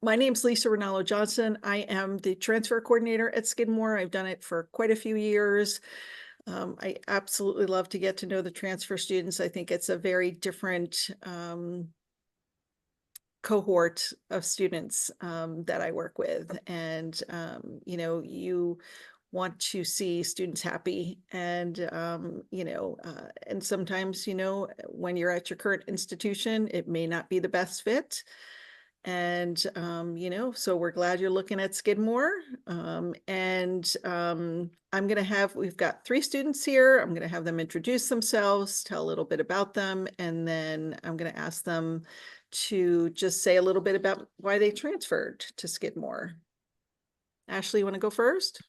My name's Lisa Rinaldo Johnson. I am the transfer coordinator at Skidmore. I've done it for quite a few years. I absolutely love to get to know the transfer students. I think it's a very different cohort of students that I work with. And, you want to see students happy and, and sometimes, when you're at your current institution, it may not be the best fit. And, so we're glad you're looking at Skidmore. We've got 3 students here. I'm going to have them introduce themselves, tell a little bit about them, and then I'm going to ask them to just say a little bit about why they transferred to Skidmore. Ashley, you want to go first?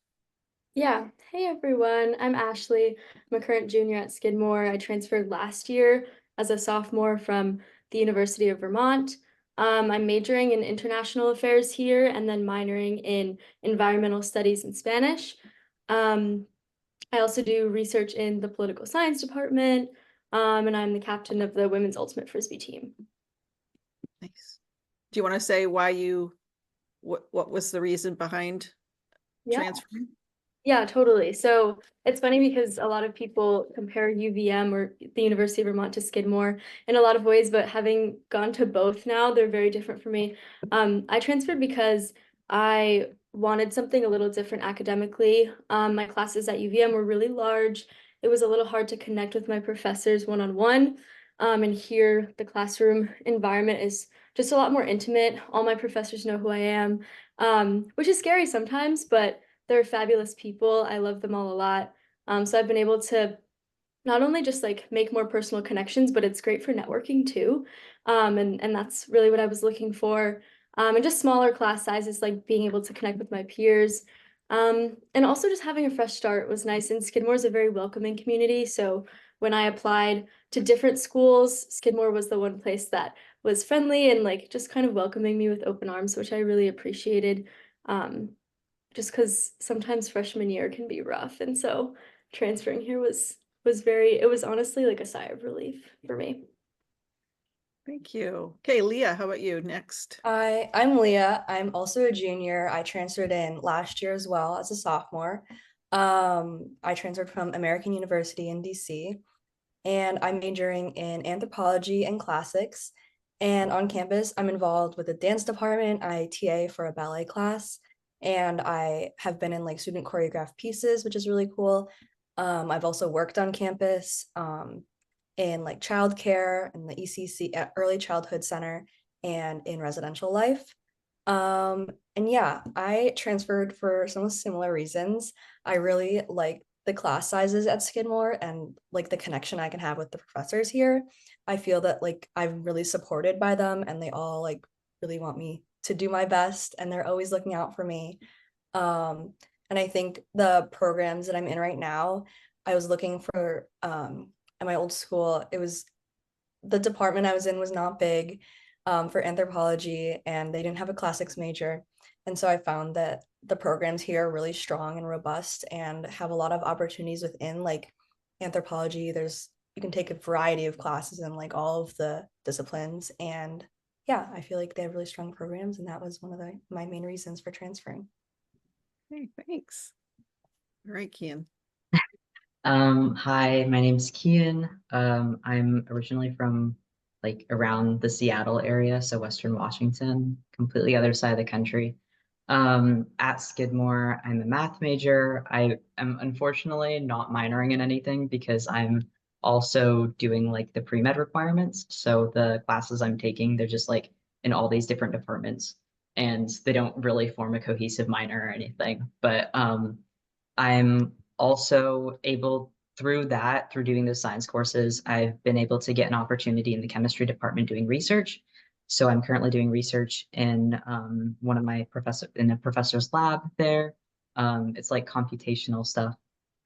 Yeah. Hey everyone, I'm Ashley. I'm a current junior at Skidmore. I transferred last year as a sophomore from the University of Vermont. I'm majoring in international affairs here and then minoring in environmental studies and Spanish. Um, I also do research in the political science department, and I'm the captain of the women's ultimate frisbee team. Nice. Do you want to say what was the reason behind Yeah. transferring? Yeah, totally. So it's funny because a lot of people compare UVM or the University of Vermont to Skidmore in a lot of ways, but having gone to both now, they're very different for me. I transferred because I wanted something a little different academically. My classes at UVM were really large. It was a little hard to connect with my professors one-on-one. And here, the classroom environment is just a lot more intimate. All my professors know who I am, which is scary sometimes, but they're fabulous people. I love them all a lot. So I've been able to not only just like make more personal connections, but it's great for networking too. And that's really what I was looking for. And just smaller class sizes, like being able to connect with my peers. And also just having a fresh start was nice. And Skidmore is a very welcoming community. So when I applied to different schools, Skidmore was the one place that was friendly and like just kind of welcoming me with open arms, which I really appreciated. Um, just because sometimes freshman year can be rough. And so transferring here it was honestly like a sigh of relief for me. Thank you. Okay, Leah, how about you next? I'm Leah. I'm also a junior. I transferred in last year as well as a sophomore. I transferred from American University in DC, and I'm majoring in anthropology and classics. And on campus, I'm involved with the dance department. I TA for a ballet class, and I have been in like student choreographed pieces, which is really cool. I've also worked on campus. In like childcare in the ECC at Early Childhood Center and in residential life. And yeah, I transferred for some similar reasons. I really like the class sizes at Skidmore and like the connection I can have with the professors here. I feel that like I'm really supported by them and they all like really want me to do my best and they're always looking out for me. And I think the programs that I'm in right now, I was looking for at my old school, it was the department I was in was not big for anthropology and they didn't have a classics major. And so I found that the programs here are really strong and robust and have a lot of opportunities within like anthropology. You can take a variety of classes in like all of the disciplines. And yeah, I feel like they have really strong programs. And that was one of my main reasons for transferring. Hey, thanks. All right, Kian. Hi, my name's Kian. I'm originally from like around the Seattle area, so Western Washington, completely other side of the country. At Skidmore, I'm a math major. I am unfortunately not minoring in anything because I'm also doing like the pre-med requirements. So the classes I'm taking, they're just like in all these different departments and they don't really form a cohesive minor or anything. But I'm also able through that, through doing those science courses, I've been able to get an opportunity in the chemistry department doing research. So I'm currently doing research in one of my in a professor's lab there. It's like computational stuff.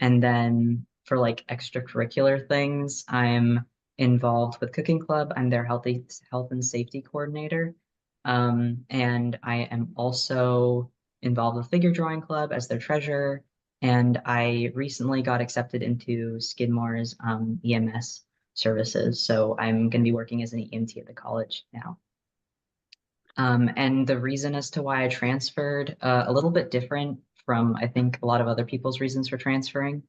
And then for like extracurricular things, I'm involved with Cooking Club. I'm their health and safety coordinator. And I am also involved with Figure Drawing Club as their treasurer. And I recently got accepted into Skidmore's EMS services. So I'm going to be working as an EMT at the college now. And the reason as to why I transferred, a little bit different from, I think, a lot of other people's reasons for transferring.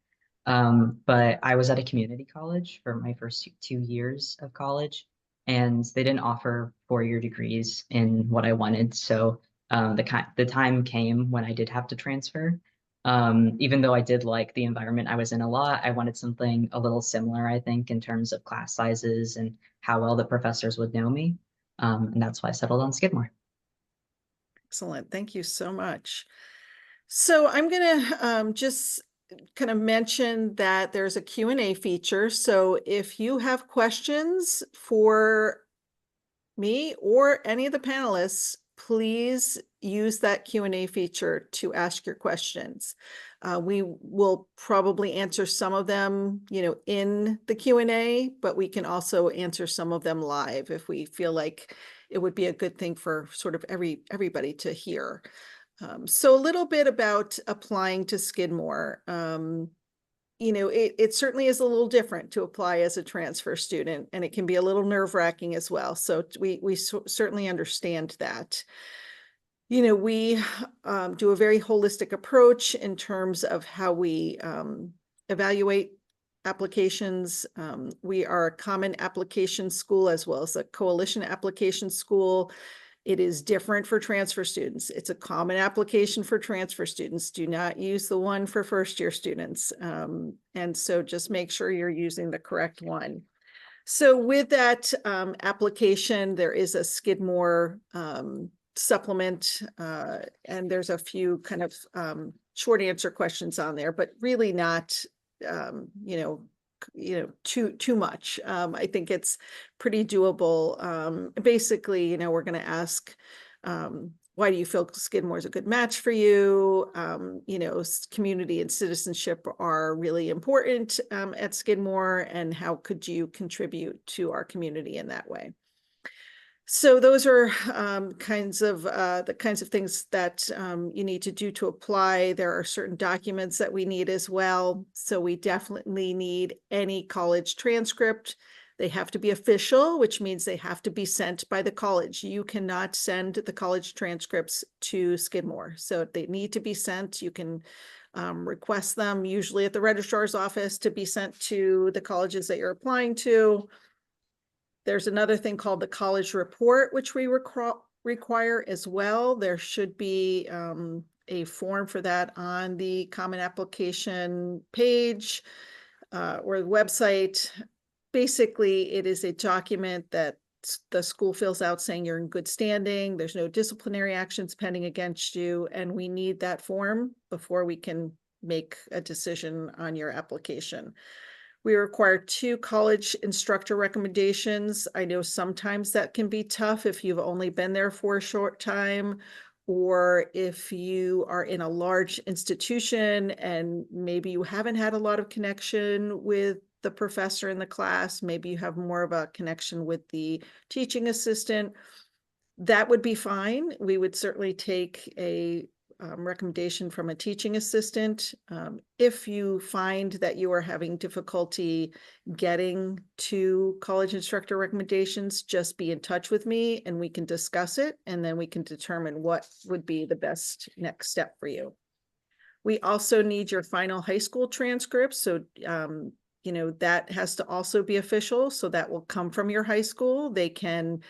But I was at a community college for my first 2 years of college, and they didn't offer 4-year degrees in what I wanted. So the time came when I did have to transfer. Even though I did like the environment I was in a lot, I wanted something a little similar, I think, in terms of class sizes and how well the professors would know me. And that's why I settled on Skidmore. Excellent. Thank you so much. So I'm going to just kind of mention that there's a Q&A feature. So if you have questions for me or any of the panelists, please use that Q&A feature to ask your questions. We will probably answer some of them, in the Q&A, but we can also answer some of them live if we feel like it would be a good thing for sort of everybody to hear. So a little bit about applying to Skidmore. It certainly is a little different to apply as a transfer student, and it can be a little nerve-wracking as well. So we certainly understand that. We do a very holistic approach in terms of how we evaluate applications. We are a common application school as well as a coalition application school. It is different for transfer students. It's a common application for transfer students. Do not use the one for first-year students. And so just make sure you're using the correct one. So with that application, there is a Skidmore supplement, and there's a few kind of short answer questions on there, but really not, too much. I think it's pretty doable. Basically, we're going to ask, why do you feel Skidmore is a good match for you? Community and citizenship are really important at Skidmore, and how could you contribute to our community in that way? So those are the kinds of things that you need to do to apply. There are certain documents that we need as well. So we definitely need any college transcript. They have to be official, which means they have to be sent by the college. You cannot send the college transcripts to Skidmore. So they need to be sent. You can request them usually at the registrar's office to be sent to the colleges that you're applying to. There's another thing called the college report, which we require as well. There should be a form for that on the Common Application page or the website. Basically, it is a document that the school fills out saying you're in good standing, there's no disciplinary actions pending against you, and we need that form before we can make a decision on your application. We require 2 college instructor recommendations. I know sometimes that can be tough if you've only been there for a short time, or if you are in a large institution and maybe you haven't had a lot of connection with the professor in the class, maybe you have more of a connection with the teaching assistant. That would be fine. We would certainly take a recommendation from a teaching assistant. If you find that you are having difficulty getting to college instructor recommendations, just be in touch with me and we can discuss it, and then we can determine what would be the best next step for you. We also need your final high school transcript. So, that has to also be official. So that will come from your high school. They can,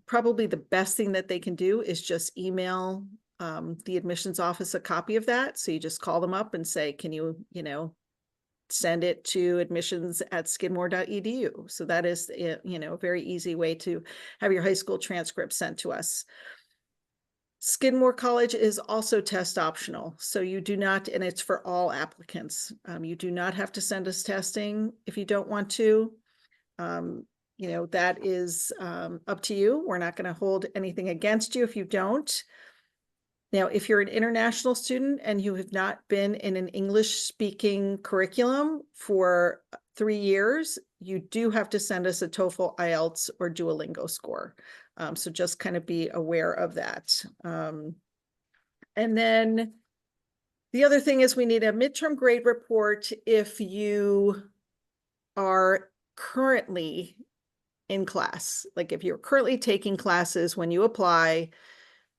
probably the best thing that they can do is just email the admissions office a copy of that. So you just call them up and say, can you, send it to admissions@skidmore.edu. So that is, a very easy way to have your high school transcript sent to us. Skidmore College is also test optional. So you do not, and it's for all applicants. You do not have to send us testing if you don't want to. That is up to you. We're not going to hold anything against you if you don't. Now, if you're an international student and you have not been in an English-speaking curriculum for 3 years, you do have to send us a TOEFL, IELTS, or Duolingo score. So just kind of be aware of that. And then the other thing is we need a midterm grade report if you are currently in class. Like if you're currently taking classes, when you apply,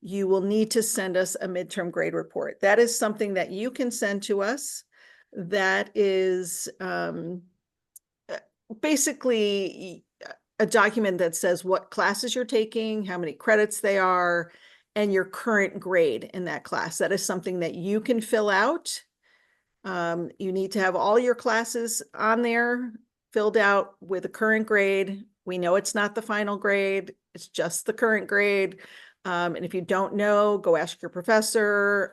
you will need to send us a midterm grade report. That is something that you can send to us. That is basically a document that says what classes you're taking, how many credits they are, and your current grade in that class. That is something that you can fill out. You need to have all your classes on there filled out with a current grade. We know it's not the final grade, it's just the current grade. And if you don't know, go ask your professor,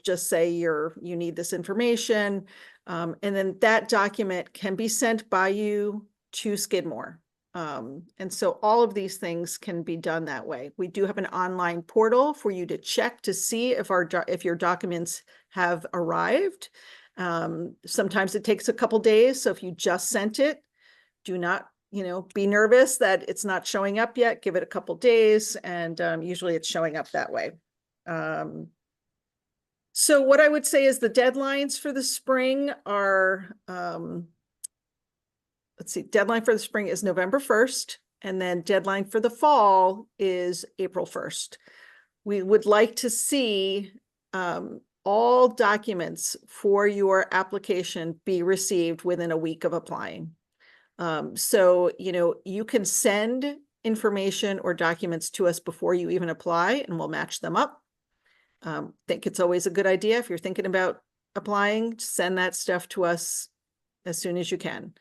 just say you need this information. And then that document can be sent by you to Skidmore. And so all of these things can be done that way. We do have an online portal for you to check to see if your documents have arrived. Sometimes it takes a couple days. So if you just sent it, do not, be nervous that it's not showing up yet. Give it a couple days, and usually it's showing up that way. So what I would say is the deadlines for the spring are, let's see, deadline for the spring is November 1st, and then deadline for the fall is April 1st. We would like to see all documents for your application be received within a week of applying. So, you can send information or documents to us before you even apply, and we'll match them up. Think it's always a good idea if you're thinking about applying, send that stuff to us as soon as you can.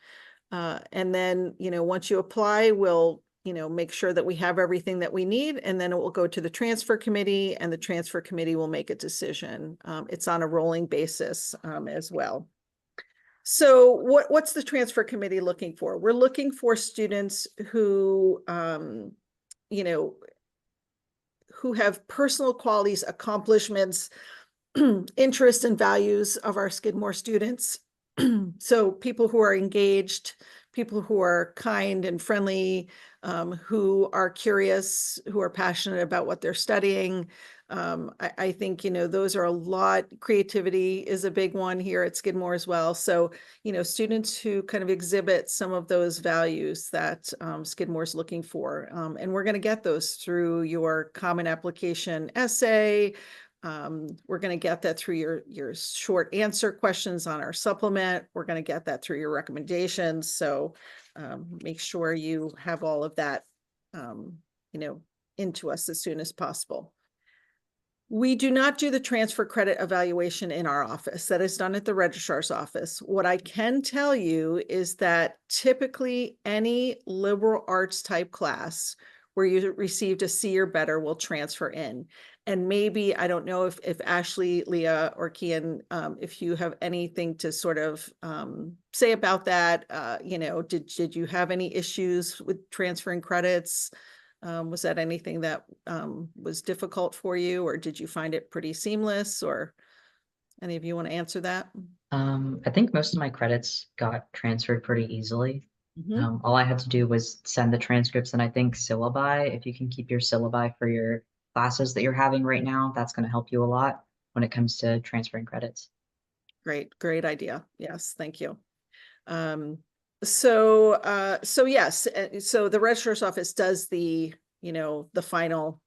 And then, once you apply, we'll, make sure that we have everything that we need, and then it will go to the transfer committee, and the transfer committee will make a decision. It's on a rolling basis as well. So what's the transfer committee looking for? We're looking for students who, who have personal qualities, accomplishments, interests, and values of our Skidmore students. So people who are engaged, people who are kind and friendly, who are curious, who are passionate about what they're studying. I think, those are a lot. Creativity is a big one here at Skidmore as well. So, students who kind of exhibit some of those values that Skidmore is looking for. And we're going to get those through your common application essay. We're going to get that through your short answer questions on our supplement. We're going to get that through your recommendations. So make sure you have all of that, into us as soon as possible. We do not do the transfer credit evaluation in our office. That is done at the registrar's office. What I can tell you is that typically any liberal arts type class where you received a C or better will transfer in. And maybe, I don't know if Ashley, Leah, or Kian, if you have anything to sort of say about that. Did you have any issues with transferring credits? Was that anything that was difficult for you, or did you find it pretty seamless, or any of you want to answer that? I think most of my credits got transferred pretty easily. Mhm. All I had to do was send the transcripts, and I think syllabi, if you can keep your syllabi for your classes that you're having right now, that's going to help you a lot when it comes to transferring credits. Great idea. Yes, thank you. So yes, so the registrar's office does the final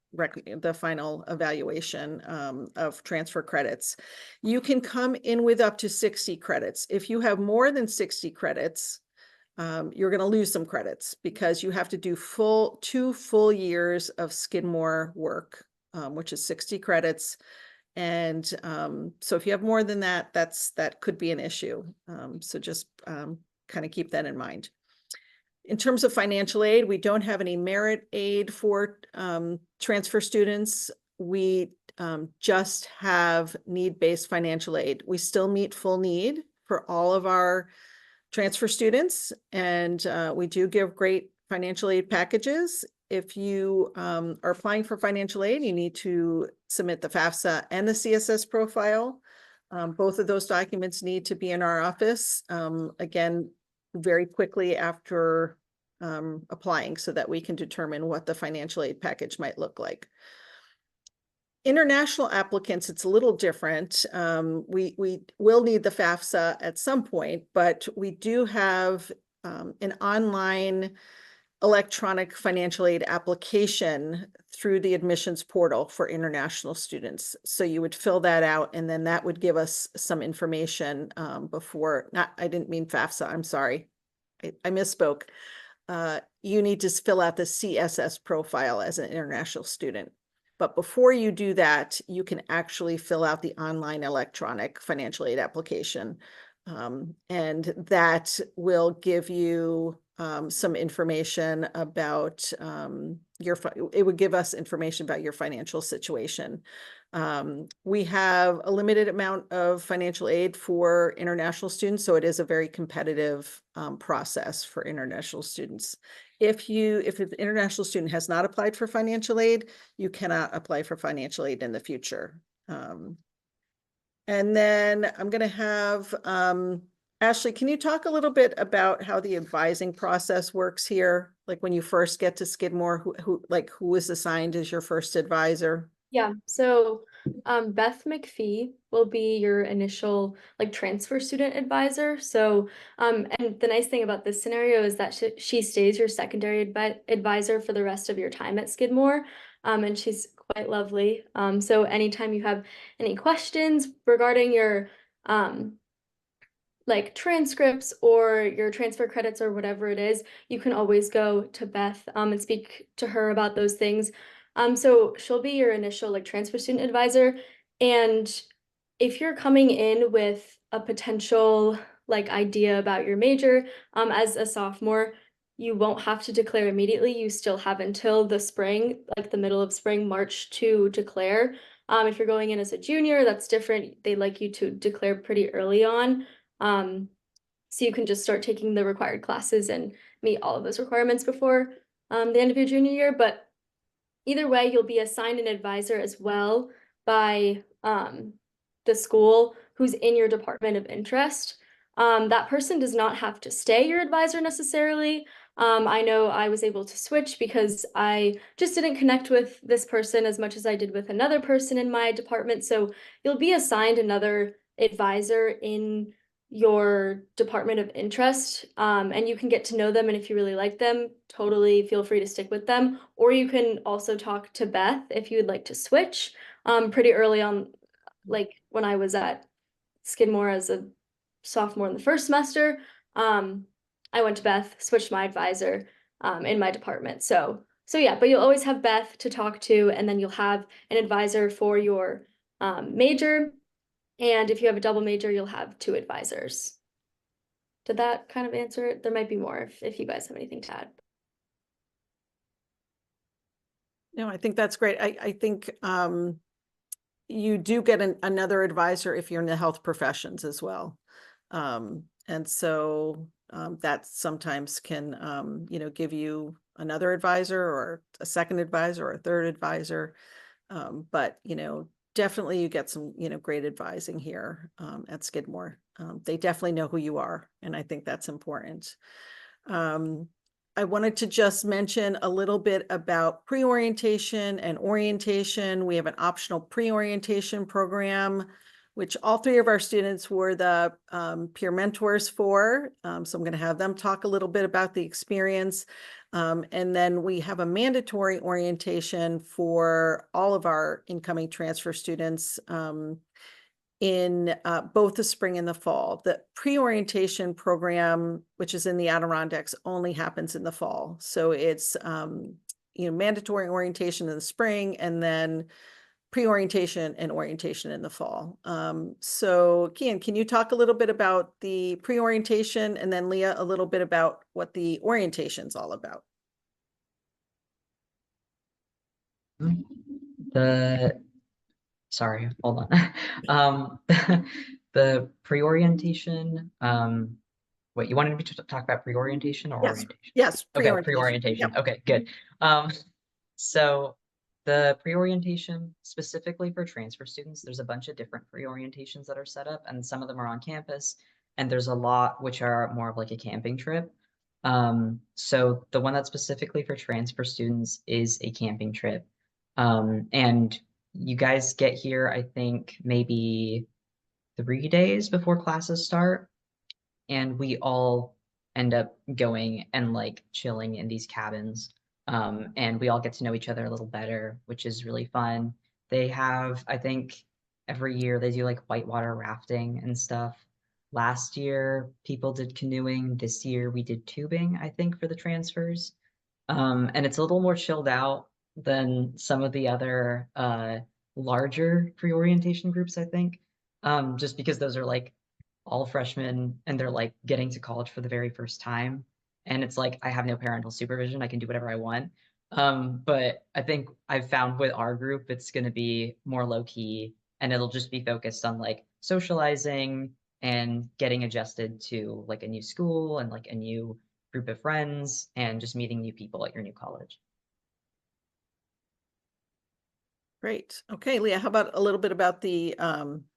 evaluation of transfer credits. You can come in with up to 60 credits. If you have more than 60 credits, you're going to lose some credits because you have to do 2 full years of Skidmore work, which is 60 credits. And so if you have more than that, that could be an issue. So just kind of keep that in mind. In terms of financial aid, we don't have any merit aid for transfer students. We just have need-based financial aid. We still meet full need for all of our transfer students, and we do give great financial aid packages. If you are applying for financial aid, you need to submit the FAFSA and the CSS profile. Both of those documents need to be in our office, again, very quickly after applying, so that we can determine what the financial aid package might look like. International applicants, it's a little different. We will need the FAFSA at some point, but we do have an online electronic financial aid application through the admissions portal for international students. So you would fill that out, and then that would give us some information before, I didn't mean FAFSA, I'm sorry. I misspoke. You need to fill out the CSS profile as an international student. But before you do that, you can actually fill out the online electronic financial aid application. And that will give you some information about it would give us information about your financial situation. We have a limited amount of financial aid for international students, so it is a very competitive process for international students. If an international student has not applied for financial aid, you cannot apply for financial aid in the future. And then I'm going to have Ashley, can you talk a little bit about how the advising process works here? Like when you first get to Skidmore, who is assigned as your first advisor? Yeah, so Beth McPhee will be your initial like transfer student advisor. So and the nice thing about this scenario is that she stays your secondary advisor for the rest of your time at Skidmore. And she's quite lovely. So anytime you have any questions regarding your like transcripts or your transfer credits or whatever it is, you can always go to Beth and speak to her about those things. So she'll be your initial like transfer student advisor. And if you're coming in with a potential like idea about your major as a sophomore, you won't have to declare immediately. You still have until the spring, like the middle of spring, March, to declare. If you're going in as a junior, that's different. They like you to declare pretty early on. So you can just start taking the required classes and meet all of those requirements before the end of your junior year. But either way, you'll be assigned an advisor as well by the school who's in your department of interest. That person does not have to stay your advisor necessarily. I know I was able to switch because I just didn't connect with this person as much as I did with another person in my department. So you'll be assigned another advisor in your department of interest, and you can get to know them, and if you really like them, totally feel free to stick with them. Or you can also talk to Beth if you would like to switch. Pretty early on, like when I was at Skidmore as a sophomore in the first semester, I went to Beth, switched my advisor in my department. So yeah, but you'll always have Beth to talk to, and then you'll have an advisor for your major. And if you have a double major, you'll have 2 advisors. Did that kind of answer it? There might be more if you guys have anything to add. No, I think that's great. I think you do get another advisor if you're in the health professions as well. And so that sometimes can, give you another advisor or a second advisor or a third advisor. But, definitely you get some, great advising here at Skidmore. They definitely know who you are, and I think that's important. I wanted to just mention a little bit about pre-orientation and orientation. We have an optional pre-orientation program, which all 3 of our students were the peer mentors for. So I'm going to have them talk a little bit about the experience. And then we have a mandatory orientation for all of our incoming transfer students in both the spring and the fall. The pre-orientation program, which is in the Adirondacks, only happens in the fall. So it's mandatory orientation in the spring, and then pre-orientation and orientation in the fall. So Kian, can you talk a little bit about the pre-orientation, and then Leah a little bit about what the orientation is all about? Sorry, hold on. The pre-orientation, wait, you wanted me to talk about pre-orientation or orientation? Yes, Okay, pre-orientation. pre-orientation. Yep. Okay, good. So the pre-orientation specifically for transfer students, there's a bunch of different pre-orientations that are set up, and some of them are on campus, and there's a lot which are more of like a camping trip. So the one that's specifically for transfer students is a camping trip. And you guys get here, I think, maybe 3 days before classes start, and we all end up going and like chilling in these cabins. And we all get to know each other a little better, which is really fun. They have, I think, every year they do like whitewater rafting and stuff. Last year, people did canoeing. This year, we did tubing, I think, for the transfers. And it's a little more chilled out than some of the other larger pre-orientation groups, I think. Just because those are like all freshmen and they're like getting to college for the very first time. And it's like I have no parental supervision. I can do whatever I want. But I think I've found with our group, it's going to be more low key and it'll just be focused on like socializing and getting adjusted to like a new school and like a new group of friends and just meeting new people at your new college. Great. Okay, Leah, how about a little bit about the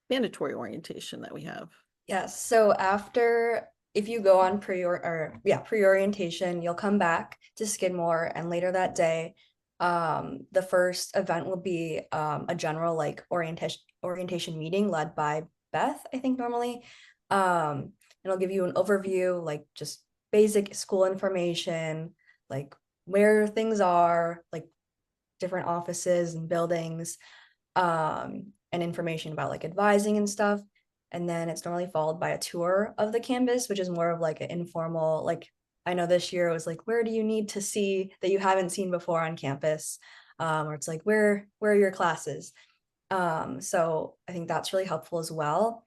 mandatory orientation that we have? Yes, so after, if you go on pre-orientation, you'll come back to Skidmore, and later that day, the first event will be a general like orientation meeting led by Beth, I think normally. And it'll give you an overview, like just basic school information, like where things are, like different offices and buildings, and information about like advising and stuff. And then it's normally followed by a tour of the campus, which is more of like an informal, like I know this year it was like, where do you need to see that you haven't seen before on campus? Or it's like, where are your classes? So I think that's really helpful as well.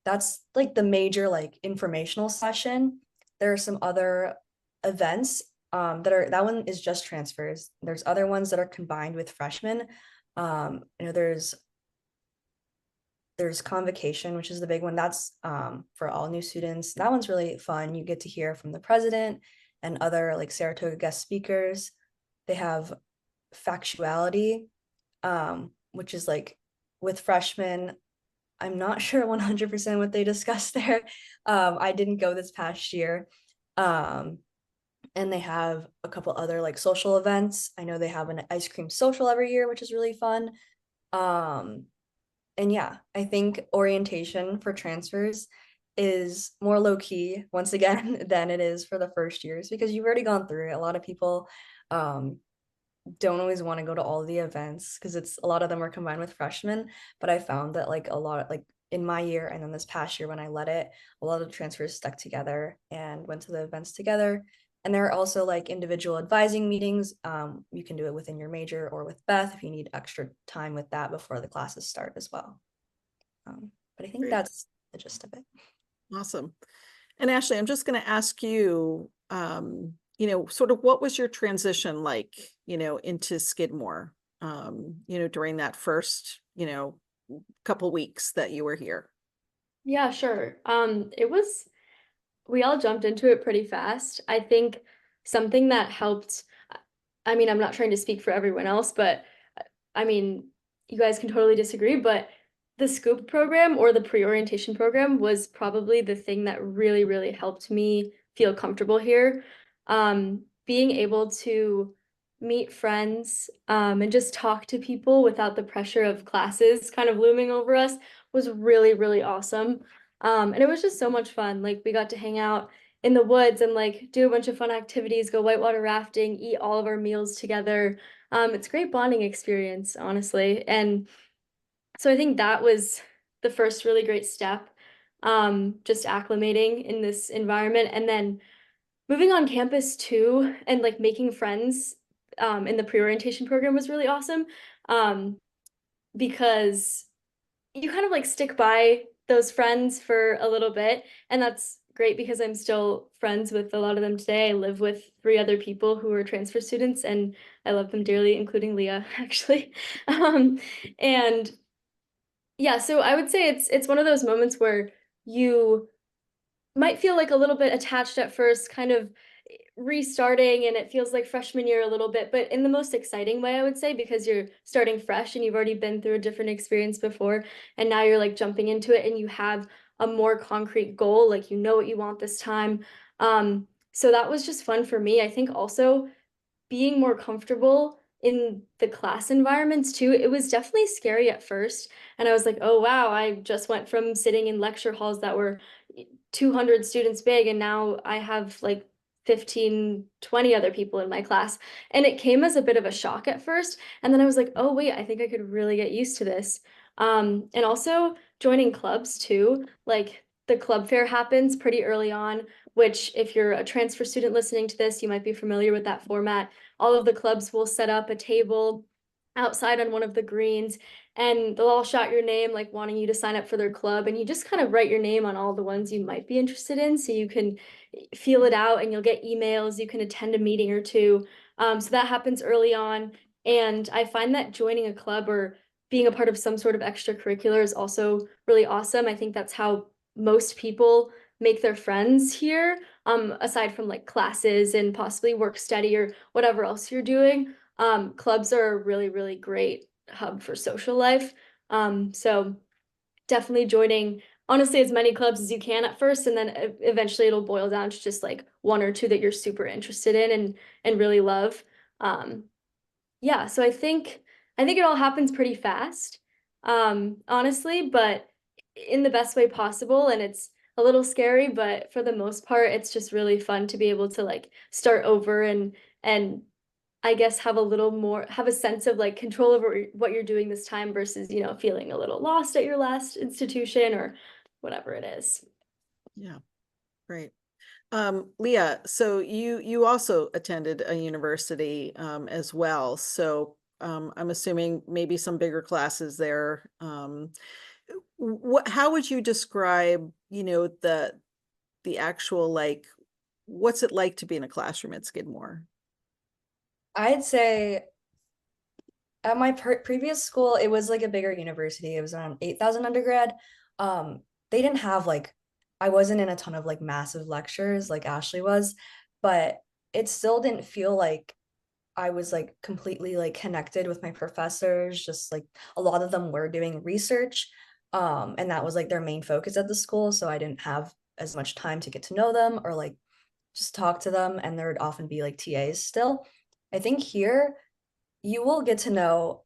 That's like the major like informational session. There are some other events that one is just transfers. There's other ones that are combined with freshmen. There's convocation, which is the big one. That's for all new students. That one's really fun. You get to hear from the president and other like Saratoga guest speakers. They have factuality, which is like with freshmen. I'm not sure 100% what they discussed there. I didn't go this past year. And they have a couple other like social events. I know they have an ice cream social every year, which is really fun. And yeah, I think orientation for transfers is more low key once again than it is for the first years because you've already gone through it. A lot of people don't always want to go to all the events because it's a lot of them are combined with freshmen. But I found that like a lot of like in my year and then this past year when I led it, a lot of the transfers stuck together and went to the events together. And there are also like individual advising meetings. You can do it within your major or with Beth if you need extra time with that before the classes start as well. But I think Great. that's the gist of it. Awesome. And Ashley, I'm just going to ask you, sort of what was your transition like, into Skidmore, during that first, couple weeks that you were here? Yeah, sure. We all jumped into it pretty fast. I think something that helped, I mean, I'm not trying to speak for everyone else, but I mean, you guys can totally disagree, but the Scoop program or the pre-orientation program was probably the thing that really, really helped me feel comfortable here. Being able to meet friends and just talk to people without the pressure of classes kind of looming over us was really, really awesome. And it was just so much fun. Like we got to hang out in the woods and like do a bunch of fun activities, go whitewater rafting, eat all of our meals together. It's a great bonding experience, honestly. And so I think that was the first really great step, just acclimating in this environment. And then moving on campus too, and like making friends in the pre-orientation program was really awesome, because you kind of like stick by those friends for a little bit, and that's great because I'm still friends with a lot of them today. I live with 3 other people who are transfer students, and I love them dearly, including Leah, actually. And yeah, so I would say it's one of those moments where you might feel like a little bit attached at first, kind of restarting, and it feels like freshman year a little bit, but in the most exciting way, I would say, because you're starting fresh and you've already been through a different experience before, and now you're like jumping into it and you have a more concrete goal, like you know what you want this time. So that was just fun for me. I think also being more comfortable in the class environments too. It was definitely scary at first. And I was like, oh, wow, I just went from sitting in lecture halls that were 200 students big, and now I have like 15, 20 other people in my class. And it came as a bit of a shock at first. And then I was like, oh, wait, I think I could really get used to this. And also joining clubs too. Like the club fair happens pretty early on, which if you're a transfer student listening to this, you might be familiar with that format. All of the clubs will set up a table outside on one of the greens, and they'll all shout your name, like wanting you to sign up for their club, and you just kind of write your name on all the ones you might be interested in, so you can feel it out, and you'll get emails, you can attend a meeting or two. So that happens early on, and I find that joining a club or being a part of some sort of extracurricular is also really awesome. I think that's how most people make their friends here, aside from like classes and possibly work study or whatever else you're doing. Clubs are a really, really great hub for social life. So definitely joining, honestly, as many clubs as you can at first, and then eventually it'll boil down to just like one or two that you're super interested in and really love. Yeah, so I think it all happens pretty fast, honestly, but in the best way possible, and it's a little scary, but for the most part, it's just really fun to be able to like start over and I guess have a sense of like control over what you're doing this time versus, feeling a little lost at your last institution or whatever it is. Yeah, great. Leah, so you also attended a university as well. So I'm assuming maybe some bigger classes there. How would you describe, the actual like, what's it like to be in a classroom at Skidmore? I'd say at my previous school, it was like a bigger university. It was around 8,000 undergrad. They didn't have like, I wasn't in a ton of like massive lectures like Ashley was, but it still didn't feel like I was like completely like connected with my professors. Just like a lot of them were doing research. And that was like their main focus at the school. So I didn't have as much time to get to know them or like just talk to them. And there would often be like TAs still. I think here you will get to know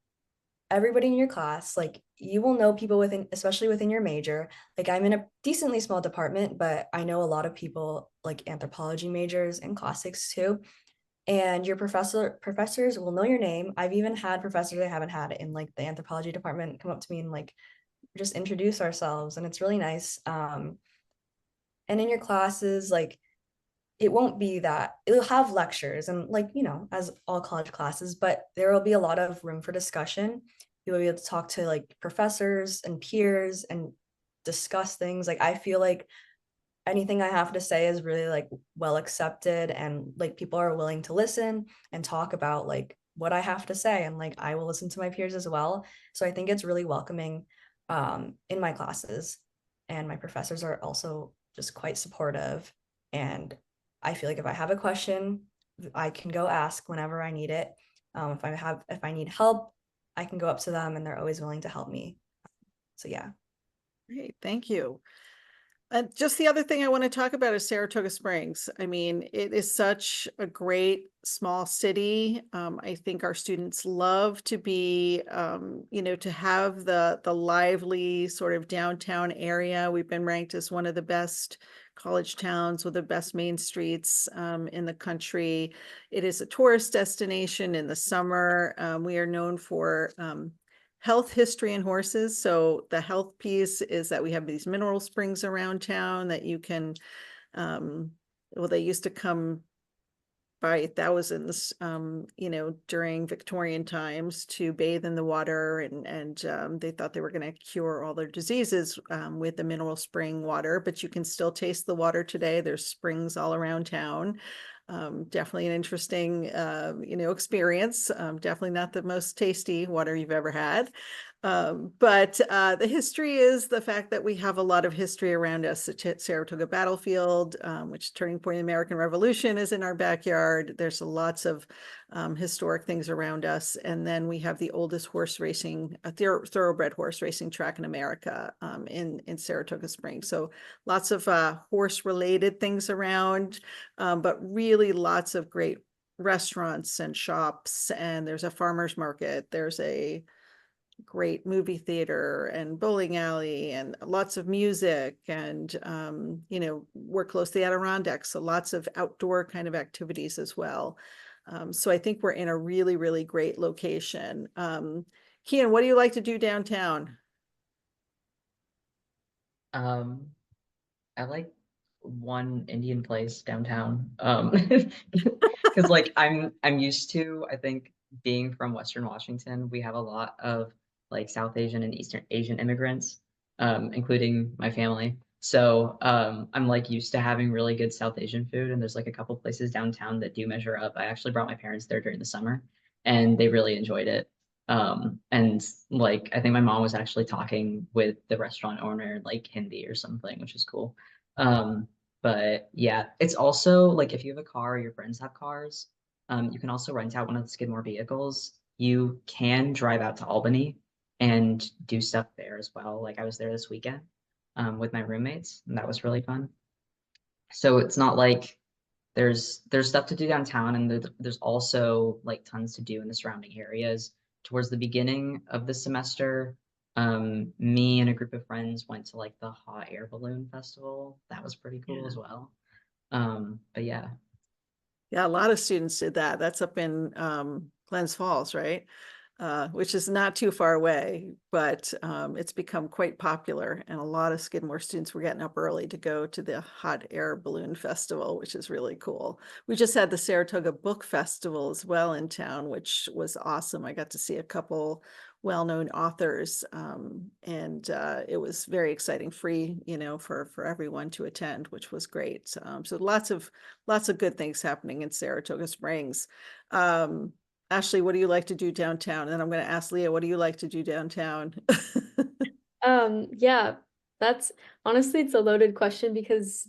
everybody in your class. Like you will know people within, especially within your major. Like I'm in a decently small department, but I know a lot of people like anthropology majors and classics too. And your professors will know your name. I've even had professors I haven't had in like the anthropology department come up to me and like just introduce ourselves, and it's really nice. And in your classes, like it won't be that it'll have lectures and like, as all college classes, but there will be a lot of room for discussion. You'll be able to talk to like professors and peers and discuss things. Like I feel like anything I have to say is really like well accepted, and like people are willing to listen and talk about like what I have to say, and like I will listen to my peers as well. So I think it's really welcoming in my classes, and my professors are also just quite supportive, and I feel like if I have a question, I can go ask whenever I need it. If I need help, I can go up to them and they're always willing to help me. So yeah. Great, thank you. Just the other thing I want to talk about is Saratoga Springs. I mean, it is such a great small city. I think our students love to be, to have the lively sort of downtown area. We've been ranked as one of the best college towns with the best main streets in the country. It is a tourist destination in the summer. We are known for health, history, and horses. So the health piece is that we have these mineral springs around town that you can, well, they used to come by thousands, during Victorian times to bathe in the water, and they thought they were going to cure all their diseases with the mineral spring water, but you can still taste the water today. There's springs all around town. Definitely an interesting, experience. Definitely not the most tasty water you've ever had. But the history is the fact that we have a lot of history around us. The Saratoga battlefield, which turning point of the American Revolution, is in our backyard. There's lots of historic things around us. And then we have the oldest horse racing, thoroughbred horse racing track in America in Saratoga Springs. So lots of horse related things around, but really lots of great restaurants and shops. And there's a farmer's market. There's a great movie theater and bowling alley and lots of music, and you know, we're close to the Adirondacks, so lots of outdoor kind of activities as well. So I think we're in a really, really great location. Kian, what do you like to do downtown? Um, I like one Indian place downtown. Because like I'm used to, I think, being from Western Washington, we have a lot of like South Asian and Eastern Asian immigrants, including my family. So I'm like used to having really good South Asian food, and there's like a couple places downtown that do measure up. I actually brought my parents there during the summer, and they really enjoyed it. And like I think my mom was actually talking with the restaurant owner like Hindi or something, which is cool. Um, but yeah, it's also like if you have a car or your friends have cars, you can also rent out one of the Skidmore vehicles. You can drive out to Albany and do stuff there as well. Like I was there this weekend with my roommates, and that was really fun. So it's not like there's stuff to do downtown, and there's also like tons to do in the surrounding areas. Towards the beginning of the semester, me and a group of friends went to like the hot air balloon festival. That was pretty cool Yeah. as well. But yeah. Yeah, a lot of students did that. That's up in Glens Falls, right? Which is not too far away, but it's become quite popular. And a lot of Skidmore students were getting up early to go to the Hot Air Balloon Festival, which is really cool. We just had the Saratoga Book Festival as well in town, which was awesome. I got to see a couple well-known authors, and it was very exciting, free, you know, for everyone to attend, which was great. So lots of good things happening in Saratoga Springs. Ashley, what do you like to do downtown? And then I'm going to ask Leah, what do you like to do downtown? Yeah, that's honestly, it's a loaded question because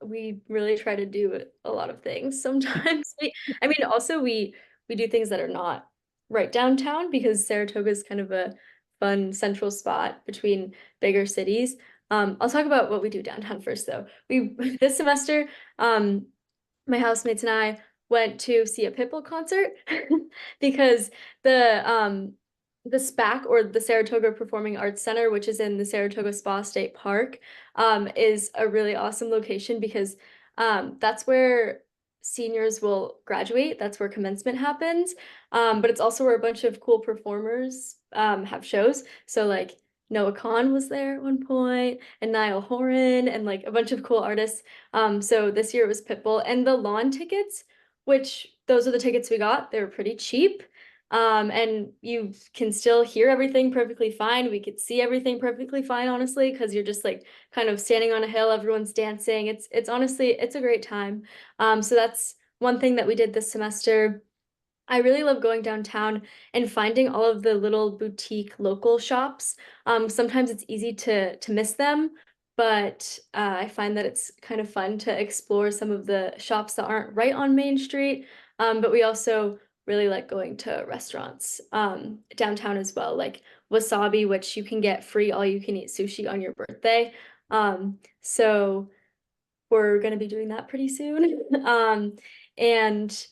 we really try to do a lot of things. Sometimes I mean, also we do things that are not right downtown because Saratoga is kind of a fun central spot between bigger cities. I'll talk about what we do downtown first, though. We this semester, my housemates and I went to see a Pitbull concert because the SPAC, or the Saratoga Performing Arts Center, which is in the Saratoga Spa State Park, is a really awesome location because that's where seniors will graduate. That's where commencement happens. But it's also where a bunch of cool performers have shows. So like Noah Kahn was there at one point, and Niall Horan, and like a bunch of cool artists. So this year it was Pitbull, and the lawn tickets, which those are the tickets we got. They were pretty cheap. And you can still hear everything perfectly fine. We could see everything perfectly fine, honestly, because you're just like kind of standing on a hill, everyone's dancing. It's honestly, it's a great time. So that's one thing that we did this semester. I really love going downtown and finding all of the little boutique local shops. Sometimes it's easy to miss them, but I find that it's kind of fun to explore some of the shops that aren't right on Main Street. But we also really like going to restaurants downtown as well, like Wasabi, which you can get free all you can eat sushi on your birthday. So we're going to be doing that pretty soon. And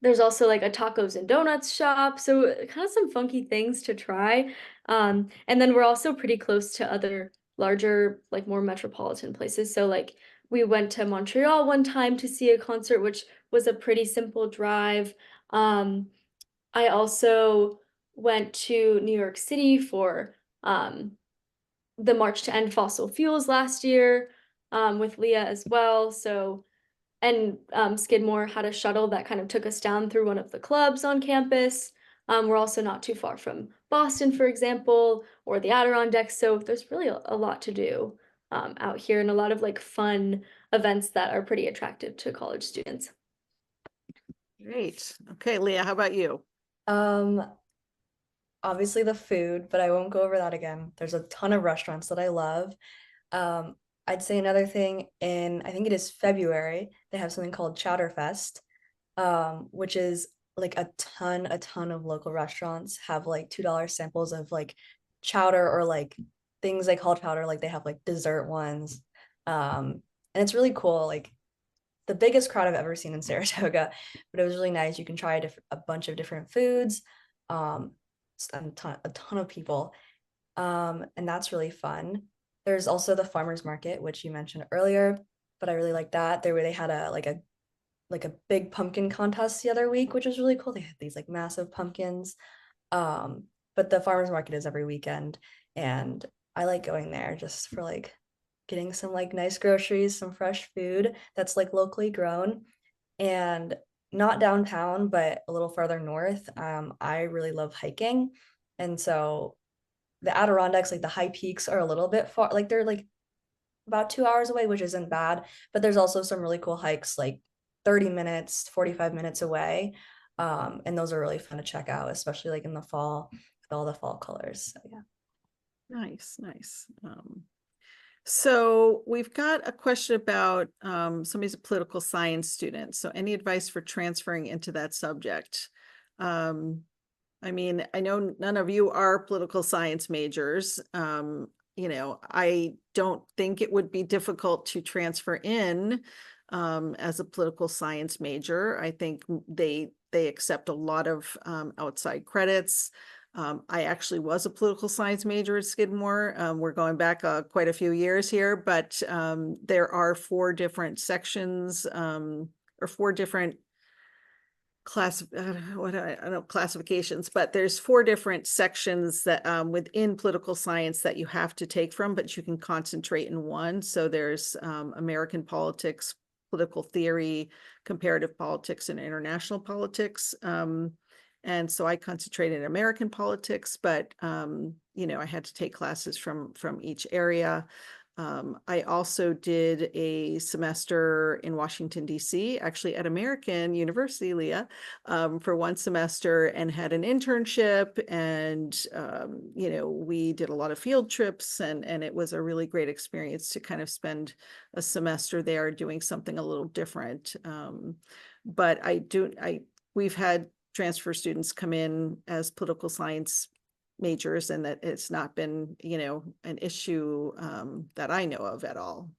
there's also like a tacos and donuts shop. So kind of some funky things to try. And then we're also pretty close to other larger, like more metropolitan places. So like we went to Montreal one time to see a concert, which was a pretty simple drive. I also went to New York City for the March to End Fossil Fuels last year, with Leah as well. So, and Skidmore had a shuttle that kind of took us down through one of the clubs on campus. We're also not too far from Boston, for example, or the Adirondacks. So there's really a lot to do out here, and a lot of like fun events that are pretty attractive to college students. Great. Okay, Leah, how about you? Um, Obviously the food, but I won't go over that again. There's a ton of restaurants that I love. Um, I'd say another thing in, I think it is February, they have something called Chowder Fest, which is like a ton of local restaurants have like $2 samples of like chowder, or like things they call chowder, like they have like dessert ones. And it's really cool. Like the biggest crowd I've ever seen in Saratoga, but it was really nice. You can try a bunch of different foods. Um, a ton of people. And that's really fun. There's also the farmers market, which you mentioned earlier, but I really like that. They had a big pumpkin contest the other week, which was really cool. They had these like massive pumpkins. But the farmers market is every weekend, and I like going there just for like getting some like nice groceries, some fresh food that's like locally grown, and not downtown, but a little farther north. I really love hiking, and so the Adirondacks, like the high peaks, are a little bit far, like they're like about 2 hours away, which isn't bad. But there's also some really cool hikes, like 30 minutes, 45 minutes away. And those are really fun to check out, especially like in the fall with all the fall colors. So yeah. Nice, nice. So we've got a question about somebody's a political science student. So any advice for transferring into that subject? I mean, I know none of you are political science majors. You know, I don't think it would be difficult to transfer in as a political science major. I think they accept a lot of outside credits. I actually was a political science major at Skidmore. We're going back quite a few years here, but there are 4 different sections or 4 different I don't know classifications, but there's 4 different sections that within political science that you have to take from, but you can concentrate in one. So there's American politics, political theory, comparative politics, and international politics. And so I concentrated in American politics, but you know, I had to take classes from each area. I also did a semester in Washington, D.C., actually at American University, Leah, for 1 semester, and had an internship. And, you know, we did a lot of field trips, and it was a really great experience to kind of spend a semester there doing something a little different. But we've had transfer students come in as political science majors, and that it's not been, you know, an issue that I know of at all.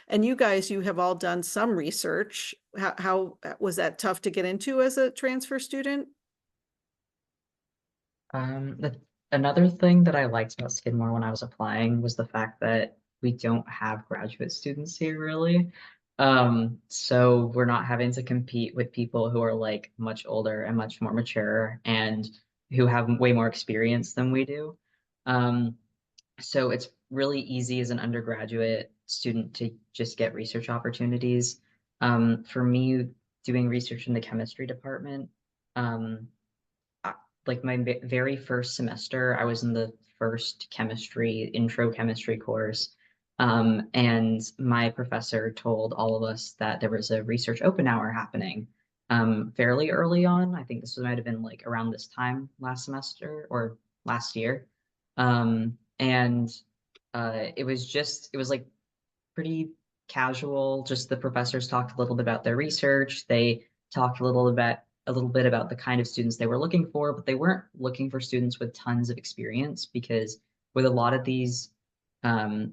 And you guys, you have all done some research. How was that tough to get into as a transfer student? Another thing that I liked about Skidmore when I was applying was the fact that we don't have graduate students here really. So we're not having to compete with people who are like much older and much more mature and who have way more experience than we do. Um, so it's really easy as an undergraduate student to just get research opportunities. For me, doing research in the chemistry department, um, like my very first semester, I was in the first intro chemistry course. And my professor told all of us that there was a research open hour happening fairly early on. I think this might have been like around this time last semester or last year. And it was like pretty casual. Just the professors talked a little bit about their research. They talked a little bit about the kind of students they were looking for, but they weren't looking for students with tons of experience because with a lot of these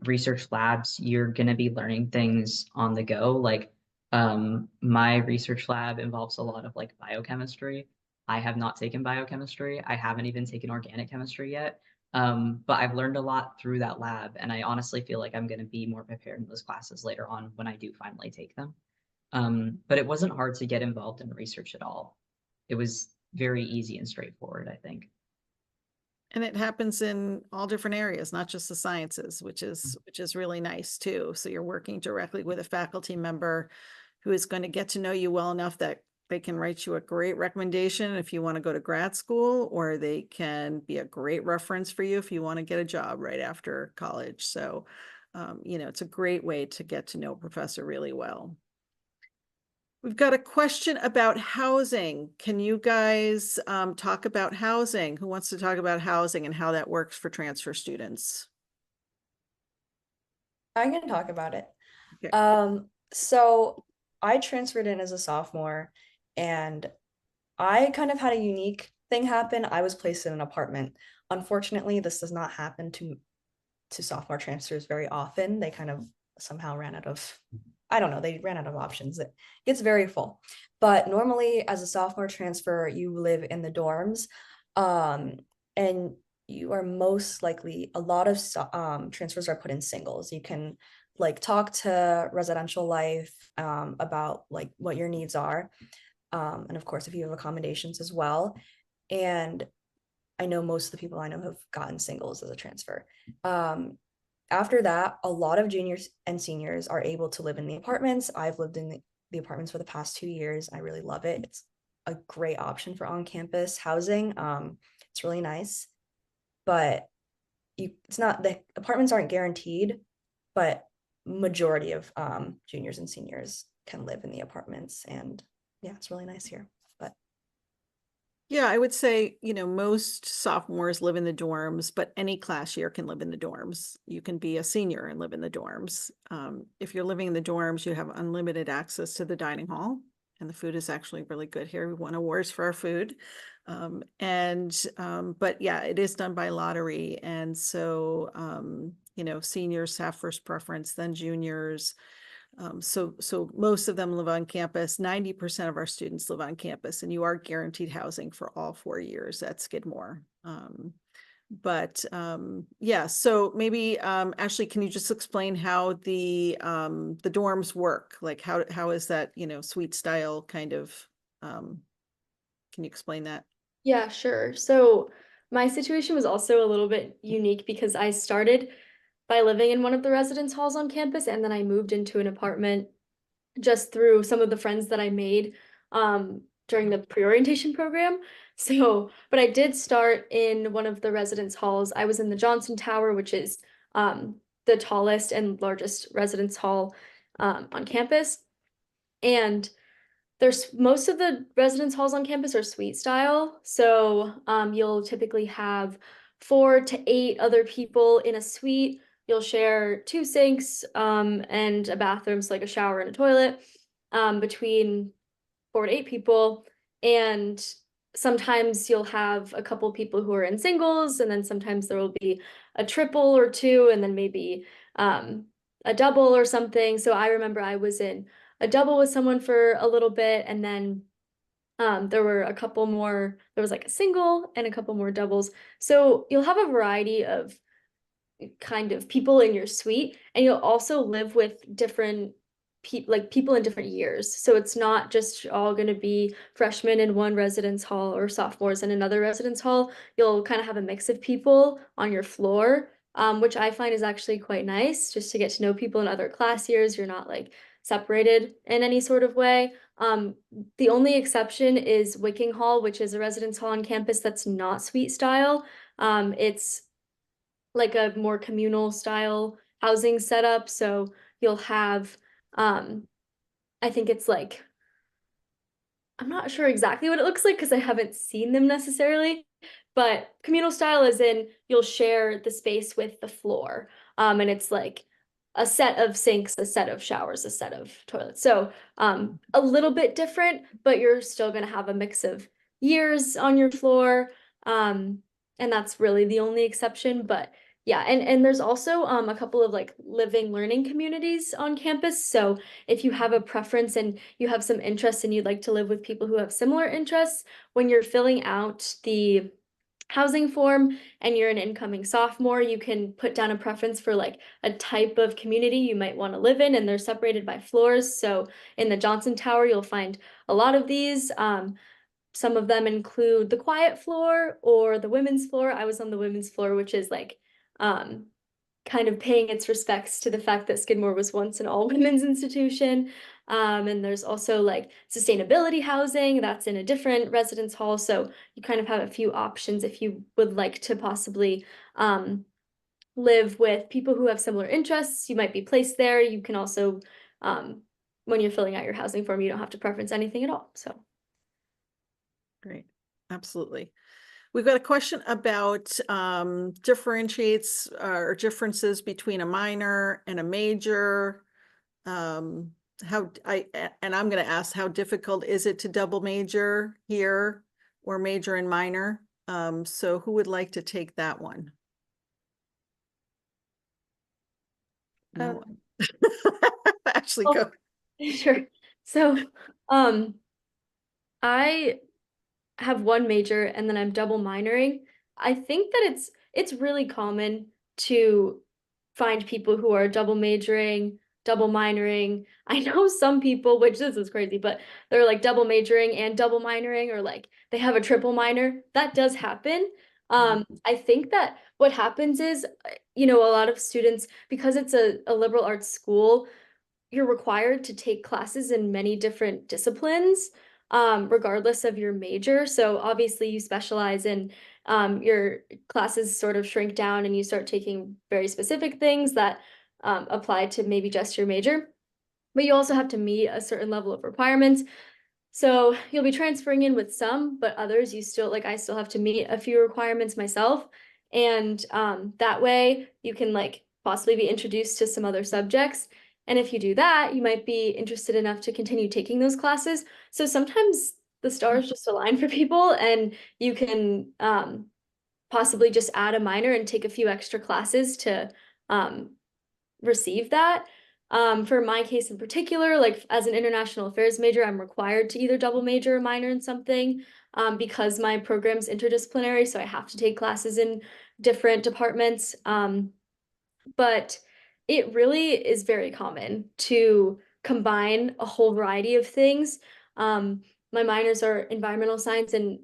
research labs, you're going to be learning things on the go. Like my research lab involves a lot of like biochemistry. I have not taken biochemistry. I haven't even taken organic chemistry yet. But I've learned a lot through that lab, and I honestly feel like I'm going to be more prepared in those classes later on when I do finally take them. But it wasn't hard to get involved in research at all. It was very easy and straightforward, I think. And it happens in all different areas, not just the sciences, which is really nice too. So you're working directly with a faculty member who is going to get to know you well enough that they can write you a great recommendation if you want to go to grad school, or they can be a great reference for you if you want to get a job right after college. So, you know, it's a great way to get to know a professor really well. We've got a question about housing. Can you guys talk about housing? Who wants to talk about housing and how that works for transfer students? I can talk about it. Okay. So I transferred in as a sophomore, and I kind of had a unique thing happen. I was placed in an apartment. Unfortunately, this does not happen to sophomore transfers very often. They kind of somehow ran out of, I don't know, they ran out of options. It gets very full. But normally as a sophomore transfer, you live in the dorms. and you are most likely, a lot of transfers are put in singles. You can like talk to residential life about like what your needs are. And of course, if you have accommodations as well. And I know most of the people I know have gotten singles as a transfer. After that, a lot of juniors and seniors are able to live in the apartments. I've lived in the apartments for the past 2 years. I really love it. It's a great option for on-campus housing. It's really nice, but it's not, the apartments aren't guaranteed, but majority of juniors and seniors can live in the apartments, and yeah, it's really nice here. But Yeah, I would say, most sophomores live in the dorms, but any class year can live in the dorms. You can be a senior and live in the dorms. If you're living in the dorms, you have unlimited access to the dining hall, and the food is actually really good here. We won awards for our food. But yeah, it is done by lottery. And so, seniors have first preference, then juniors. So most of them live on campus. 90% of our students live on campus, and you are guaranteed housing for all 4 years at Skidmore. Yeah, so maybe Ashley, can you just explain how the dorms work? Like how is that, suite style kind of, can you explain that? Yeah, sure. So my situation was also a little bit unique because I started by living in one of the residence halls on campus, and then I moved into an apartment just through some of the friends that I made during the pre-orientation program. So, but I did start in one of the residence halls. I was in the Johnson Tower, which is the tallest and largest residence hall on campus. And there's most of the residence halls on campus are suite style. So you'll typically have 4 to 8 other people in a suite. You'll share 2 sinks and a bathroom, so like a shower and a toilet, between 4 to 8 people. And sometimes you'll have a couple people who are in singles, and then sometimes there will be a triple or two, and then maybe a double or something. So I remember I was in a double with someone for a little bit, and then there were a couple more, there was like a single and a couple more doubles. So you'll have a variety of kind of people in your suite, and you'll also live with different people in different years. So it's not just all going to be freshmen in one residence hall or sophomores in another residence hall. You'll kind of have a mix of people on your floor, which I find is actually quite nice, just to get to know people in other class years. You're not like separated in any sort of way. The only exception is Wicking Hall, which is a residence hall on campus that's not suite style. It's like a more communal style housing setup. So you'll have, I think it's like, I'm not sure exactly what it looks like because I haven't seen them necessarily, but communal style is in you'll share the space with the floor. And it's like a set of sinks, a set of showers, a set of toilets. So a little bit different, but you're still going to have a mix of years on your floor. And that's really the only exception. But yeah, and there's also a couple of like living learning communities on campus. So if you have a preference and you have some interests and you'd like to live with people who have similar interests, when you're filling out the housing form and you're an incoming sophomore, you can put down a preference for like a type of community you might want to live in, and they're separated by floors. So in the Johnson Tower, you'll find a lot of these. Some of them include the quiet floor or the women's floor. I was on the women's floor, which is like kind of paying its respects to the fact that Skidmore was once an all women's institution. And there's also like sustainability housing that's in a different residence hall. So you kind of have a few options if you would like to possibly live with people who have similar interests. You might be placed there. You can also, when you're filling out your housing form, you don't have to preference anything at all. So. Great, absolutely. We've got a question about differentiates or differences between a minor and a major. I'm going to ask, how difficult is it to double major here or major and minor? So who would like to take that one? No one. Actually, go. Sure. So, I have one major and then I'm double minoring. I think that it's really common to find people who are double majoring, double minoring. I know some people, which this is crazy, but they're like double majoring and double minoring, or like they have a triple minor. That does happen. I think that what happens is, you know, a lot of students, because it's a liberal arts school, you're required to take classes in many different disciplines, regardless of your major. So obviously you specialize in, your classes sort of shrink down and you start taking very specific things that apply to maybe just your major. But you also have to meet a certain level of requirements. So you'll be transferring in with some, but others you still, like, I still have to meet a few requirements myself. And that way you can like possibly be introduced to some other subjects. And if you do that, you might be interested enough to continue taking those classes. So sometimes the stars just align for people, and you can possibly just add a minor and take a few extra classes to um, receive that. For my case in particular, like as an international affairs major, I'm required to either double major or minor in something, because my program's interdisciplinary, so I have to take classes in different departments. But it really is very common to combine a whole variety of things. My minors are environmental science and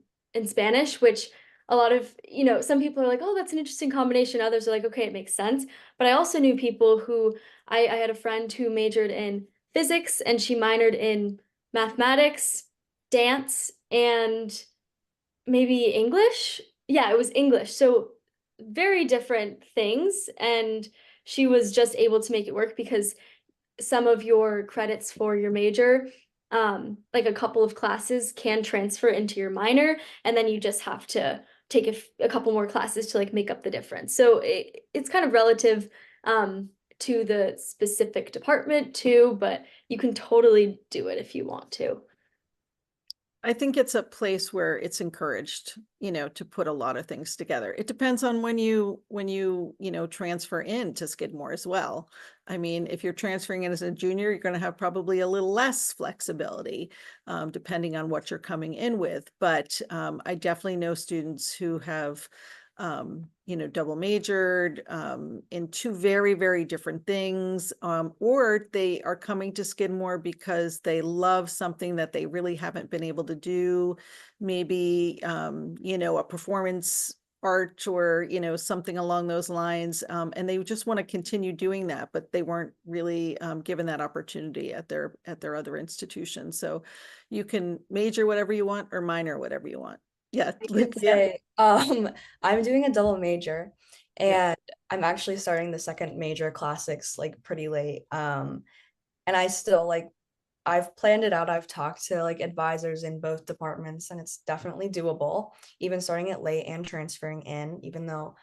Spanish, which a lot of, you know, some people are like, oh, that's an interesting combination. Others are like, okay, it makes sense. But I also knew people who, I had a friend who majored in physics and she minored in mathematics, dance, and maybe English. Yeah, it was English. So very different things. And she was just able to make it work because some of your credits for your major, like a couple of classes can transfer into your minor, and then you just have to take a couple more classes to like make up the difference. So it's kind of relative to the specific department too, but you can totally do it if you want to. I think it's a place where it's encouraged, you know, to put a lot of things together. It depends on you know, transfer in to Skidmore as well. I mean, if you're transferring in as a junior, you're going to have probably a little less flexibility, depending on what you're coming in with. But I definitely know students who have you know, double majored in two very, very different things, or they are coming to Skidmore because they love something that they really haven't been able to do, maybe, you know, a performance art or, you know, something along those lines, and they just want to continue doing that, but they weren't really given that opportunity at their other institutions. So you can major whatever you want or minor whatever you want. Yeah, I can yeah. say, I'm doing a double major, Yeah. and I'm actually starting the second major classics like pretty late. And I still like I've planned it out. I've talked to like advisors in both departments, and it's definitely doable, even starting it late and transferring in, even though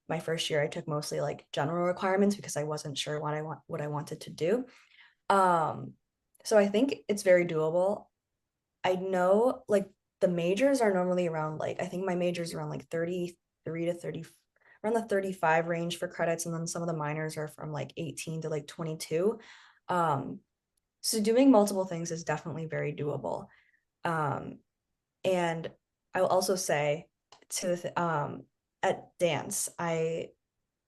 my first year I took mostly like general requirements because I wasn't sure what I wanted to do. Um, so I think it's very doable. I know like the majors are normally around like I think my major's around like 33 to 30, around the 35 range for credits, and then some of the minors are from like 18 to like 22. Um, so doing multiple things is definitely very doable. Um, and I will also say at dance, I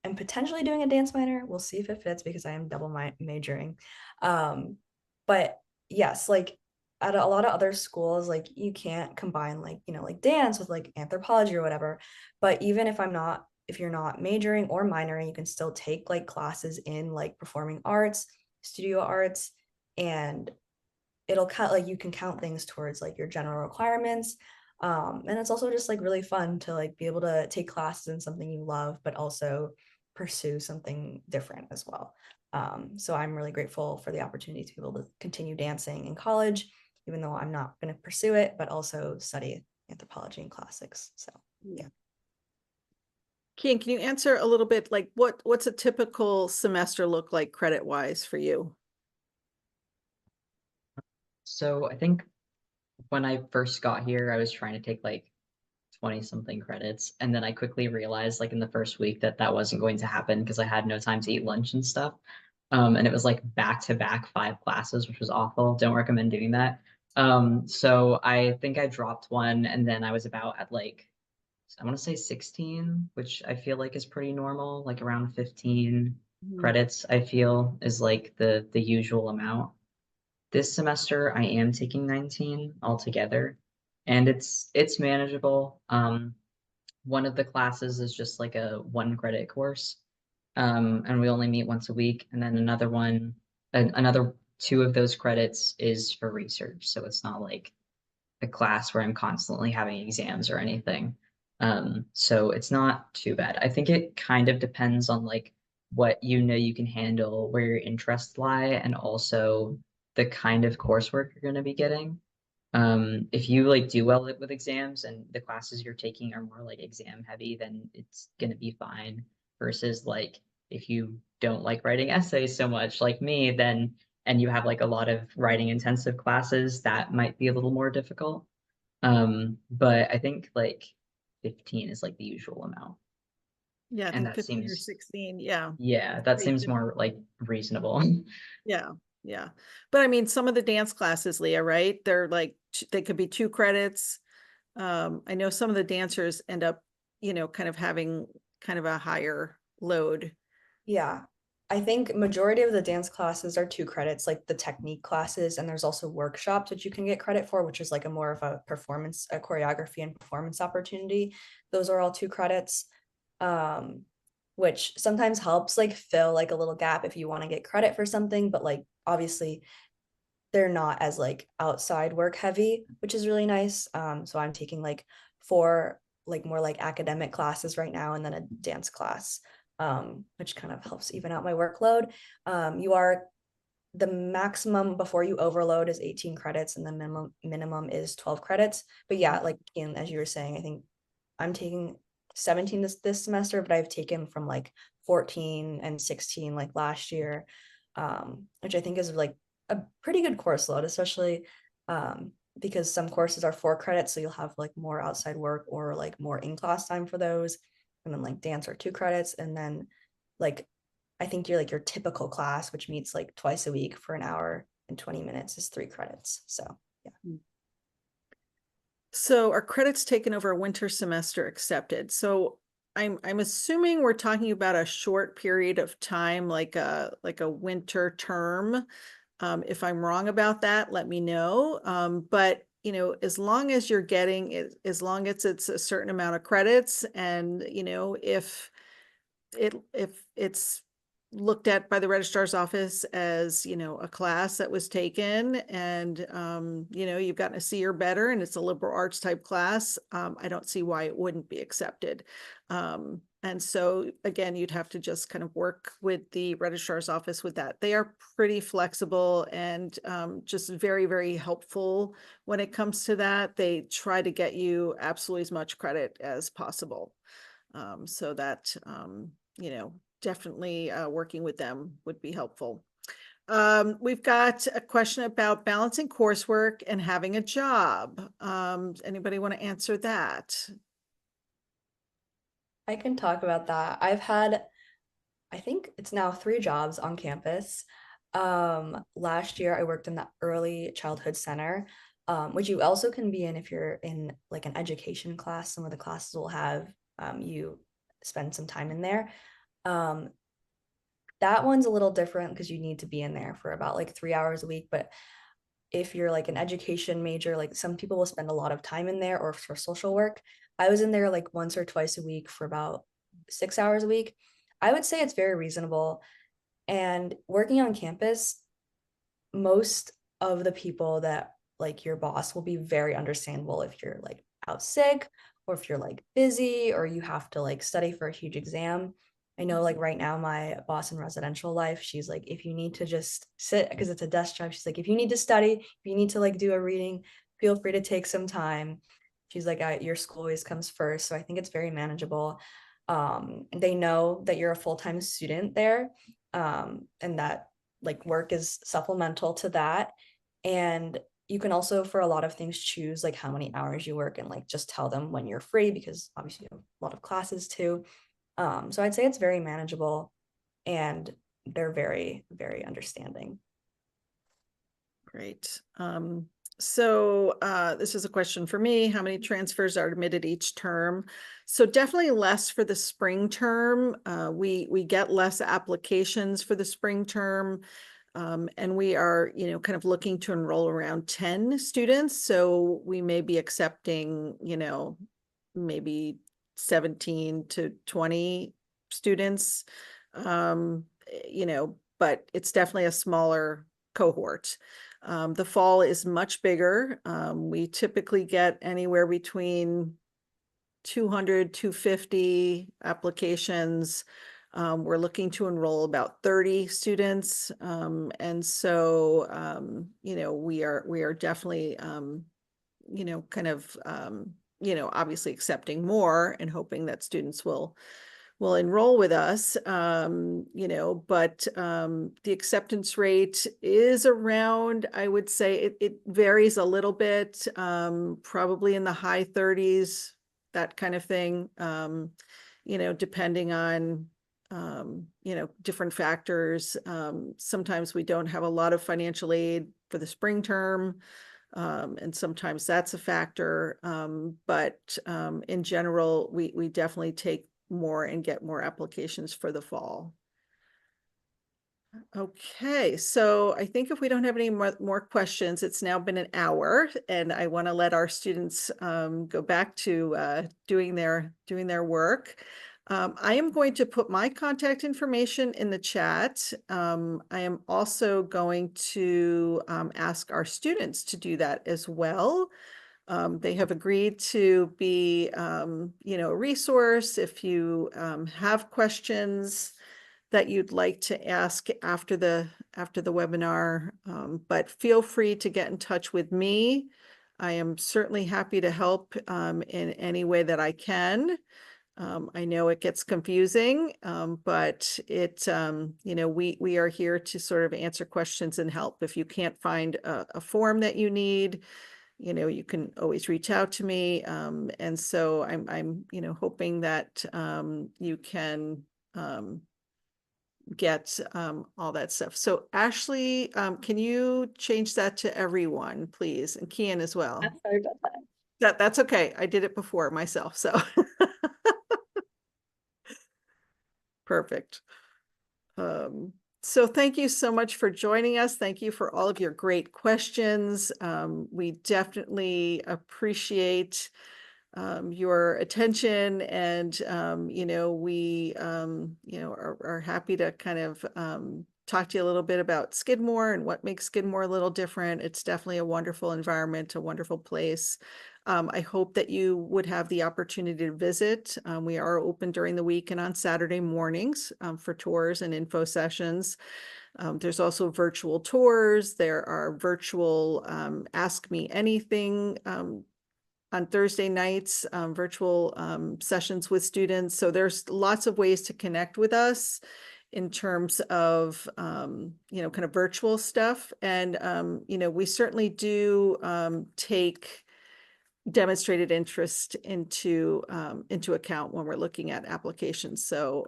am potentially doing a dance minor. We'll see if it fits because I am double majoring. But yes, like at a lot of other schools, like you can't combine like, you know, like dance with like anthropology or whatever. But even if you're not majoring or minoring, you can still take like classes in like performing arts, studio arts, and it'll count like you can count things towards like your general requirements. And it's also just like really fun to like be able to take classes in something you love, but also pursue something different as well. So I'm really grateful for the opportunity to be able to continue dancing in college, even though I'm not going to pursue it, but also study anthropology and classics. So yeah. Kian, can you answer a little bit like what's a typical semester look like credit wise for you? So I think when I first got here, I was trying to take like 20 something credits. And then I quickly realized like in the first week that that wasn't going to happen because I had no time to eat lunch and stuff. And it was like back to back 5 classes, which was awful. Don't recommend doing that. So I think I dropped one and then I was about at like I want to say 16, which I feel like is pretty normal, like around 15 Mhm. credits, I feel is like the usual amount. This semester I am taking 19 altogether, and it's manageable. One of the classes is just like a 1 credit course, and we only meet once a week, and then another 2 of those credits is for research, so it's not like a class where I'm constantly having exams or anything. So it's not too bad. I think it kind of depends on like what you know you can handle, where your interests lie, and also the kind of coursework you're going to be getting. If you like do well with exams and the classes you're taking are more like exam heavy, then it's going to be fine. Versus like if you don't like writing essays so much like me, then and you have like a lot of writing intensive classes, that might be a little more difficult. But I think like 15 is like the usual amount. Yeah, I And think that 15 or seems, 16. Yeah. yeah, that Pretty seems typical. more like reasonable. Yeah, yeah. But I mean, some of the dance classes, Leah, right? They're like, they could be 2 credits. I know some of the dancers end up, kind of having kind of a higher load. Yeah. I think majority of the dance classes are 2 credits, like the technique classes, and there's also workshops which you can get credit for, which is like a more of a performance, a choreography and performance opportunity. Those are all 2 credits, um, which sometimes helps like fill like a little gap if you want to get credit for something, but like obviously they're not as like outside work heavy, which is really nice. So I'm taking like 4 like more like academic classes right now and then a dance class, which kind of helps even out my workload. You are the maximum before you overload is 18 credits and the minimum is 12 credits. But yeah, like Ian, as you were saying, I think I'm taking 17 this semester, but I've taken from like 14 and 16 like last year, which I think is like a pretty good course load, especially because some courses are 4 credits, so you'll have like more outside work or like more in-class time for those. And then like dance are 2 credits, and then like I think you're like your typical class, which meets like twice a week for an hour and 20 minutes, is 3 credits. So yeah. So are credits taken over a winter semester accepted? So I'm assuming we're talking about a short period of time, like a winter term. If I'm wrong about that, let me know. But as long as you're getting it, as long as it's a certain amount of credits, and if it's looked at by the registrar's office as, a class that was taken, and you've gotten a C or better and it's a liberal arts type class, I don't see why it wouldn't be accepted. And so again, you'd have to just kind of work with the registrar's office with that. They are pretty flexible and just very, very helpful when it comes to that. They try to get you absolutely as much credit as possible. So that, definitely working with them would be helpful. We've got a question about balancing coursework and having a job. Anybody want to answer that? I can talk about that. I've had, I think it's now 3 jobs on campus. Last year I worked in the early childhood center, which you also can be in if you're in like an education class. Some of the classes will have you spend some time in there. Um, that one's a little different because you need to be in there for about like 3 hours a week. But if you're like an education major, like some people will spend a lot of time in there or for social work. I was in there like once or twice a week for about 6 hours a week. I would say it's very reasonable. And working on campus, most of the people that like your boss will be very understandable if you're like out sick or if you're like busy or you have to like study for a huge exam. I know like right now my boss in residential life, she's like, if you need to just sit because it's a desk job, she's like, if you need to study, if you need to like do a reading, feel free to take some time. She's like, your school always comes first. So I think it's very manageable. They know that you're a full-time student there, and that like work is supplemental to that. And you can also for a lot of things choose like how many hours you work and like just tell them when you're free because obviously you have a lot of classes too. So I'd say it's very manageable and they're very, very understanding. Great. So this is a question for me. How many transfers are admitted each term? So definitely less for the spring term. We get less applications for the spring term. And we are, kind of looking to enroll around 10 students. So we may be accepting, maybe 17 to 20 students. But it's definitely a smaller cohort. The fall is much bigger. We typically get anywhere between 200, 250 applications. We're looking to enroll about 30 students. And so, we are definitely, kind of, obviously accepting more and hoping that students will enroll with us, but the acceptance rate is around, I would say it varies a little bit, probably in the high 30s, that kind of thing, depending on, different factors. Sometimes we don't have a lot of financial aid for the spring term. And sometimes that's a factor. But in general, we definitely take more and get more applications for the fall. Okay, so I think if we don't have any more questions, it's now been an hour, and I want to let our students go back to doing their work. I am going to put my contact information in the chat. I am also going to ask our students to do that as well. They have agreed to be, a resource if you have questions that you'd like to ask after the webinar. But feel free to get in touch with me. I am certainly happy to help in any way that I can. I know it gets confusing, but we are here to sort of answer questions and help. If you can't find a form that you need, you can always reach out to me. And so I'm hoping that you can get all that stuff. So Ashley, can you change that to everyone, please? And Kian as well. I'm sorry about that. That's okay. I did it before myself, so. Perfect. So thank you so much for joining us. Thank you for all of your great questions. We definitely appreciate your attention, and we are happy to kind of talk to you a little bit about Skidmore and what makes Skidmore a little different. It's definitely a wonderful environment, a wonderful place. I hope that you would have the opportunity to visit. We are open during the week and on Saturday mornings for tours and info sessions. There's also virtual tours. There are virtual Ask Me Anything on Thursday nights, virtual sessions with students. So there's lots of ways to connect with us in terms of, kind of virtual stuff. And, we certainly do take demonstrated interest into account when we're looking at applications. So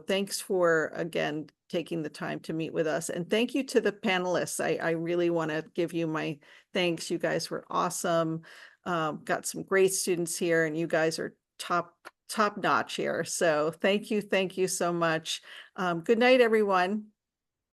thanks for, again, taking the time to meet with us. And thank you to the panelists. I really want to give you my thanks. You guys were awesome. Got some great students here, and you guys are top notch here. So thank you so much. Good night, everyone.